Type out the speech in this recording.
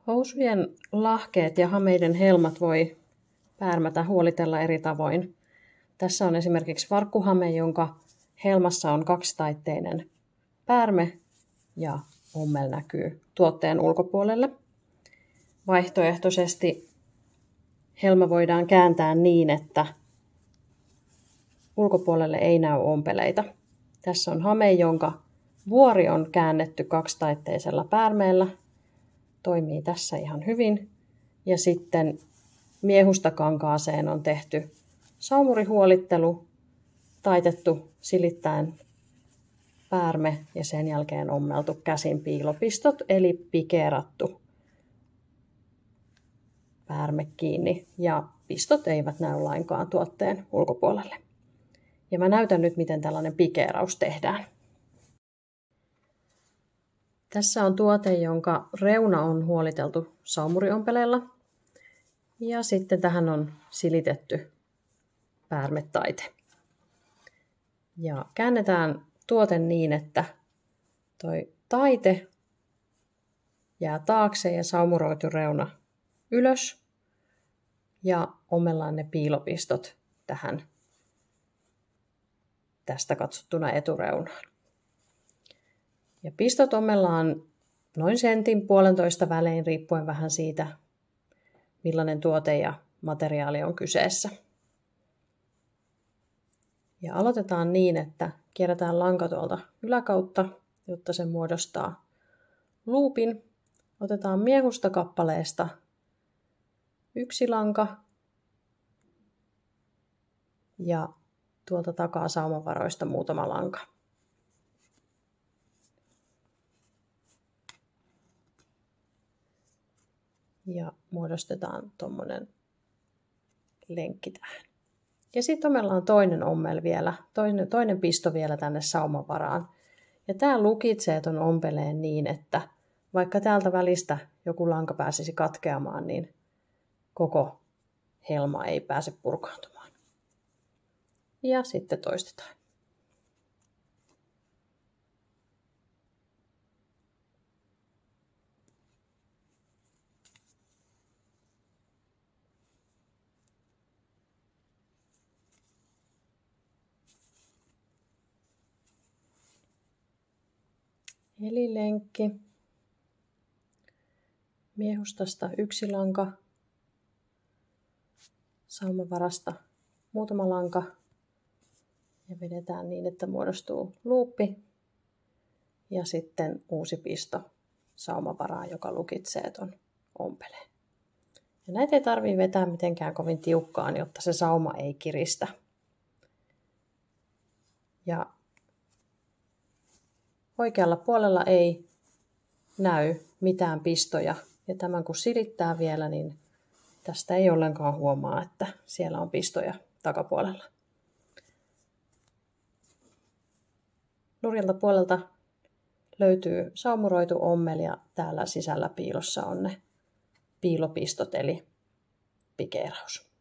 Housujen lahkeet ja hameiden helmat voi päärmätä huolitella eri tavoin. Tässä on esimerkiksi farkkuhame, jonka helmassa on kaksitaitteinen päärme ja ommel näkyy tuotteen ulkopuolelle. Vaihtoehtoisesti helma voidaan kääntää niin, että ulkopuolelle ei näy ompeleita. Tässä on hame, jonka vuori on käännetty kaksitaitteisella päärmeellä. Toimii tässä ihan hyvin. Ja sitten miehustakankaaseen on tehty saumurihuolittelu, taitettu silittäen päärme ja sen jälkeen ommeltu käsin piilopistot, eli pikeerattu päärme kiinni. Ja pistot eivät näy lainkaan tuotteen ulkopuolelle. Ja mä näytän nyt, miten tällainen pikeeraus tehdään. Tässä on tuote, jonka reuna on huoliteltu saumuriompeleella. Ja sitten tähän on silitetty päärmetaite. Ja käännetään tuote niin, että toi taite jää taakse ja saumuroitu reuna ylös. Ja ommellaan ne piilopistot tähän tästä katsottuna etureunaan. Ja pistot ommellaan noin sentin puolentoista välein riippuen vähän siitä, millainen tuote ja materiaali on kyseessä. Ja aloitetaan niin, että kierretään lanka tuolta yläkautta, jotta se muodostaa luupin. Otetaan miehusta kappaleesta yksi lanka ja tuolta takaa saumavaroista muutama lanka. Ja muodostetaan tuommoinen lenkki tähän. Ja sitten ommellaan toinen ommel vielä, toinen pisto vielä tänne saumavaraan. Ja tämä lukitsee ton ompeleen niin, että vaikka täältä välistä joku lanka pääsisi katkeamaan, niin koko helma ei pääse purkaantumaan. Ja sitten toistetaan. Eli lenkki, miehustasta yksi lanka, saumavarasta muutama lanka ja vedetään niin, että muodostuu luuppi ja sitten uusi pisto saumavaraan, joka lukitsee ton ompeleen. Ja näitä ei tarvitse vetää mitenkään kovin tiukkaan, jotta se sauma ei kiristä. Ja oikealla puolella ei näy mitään pistoja. Ja tämän kun silittää vielä, niin tästä ei ollenkaan huomaa, että siellä on pistoja takapuolella. Nurjalta puolelta löytyy saumuroitu ommel ja täällä sisällä piilossa on ne piilopistot eli pikeeraus.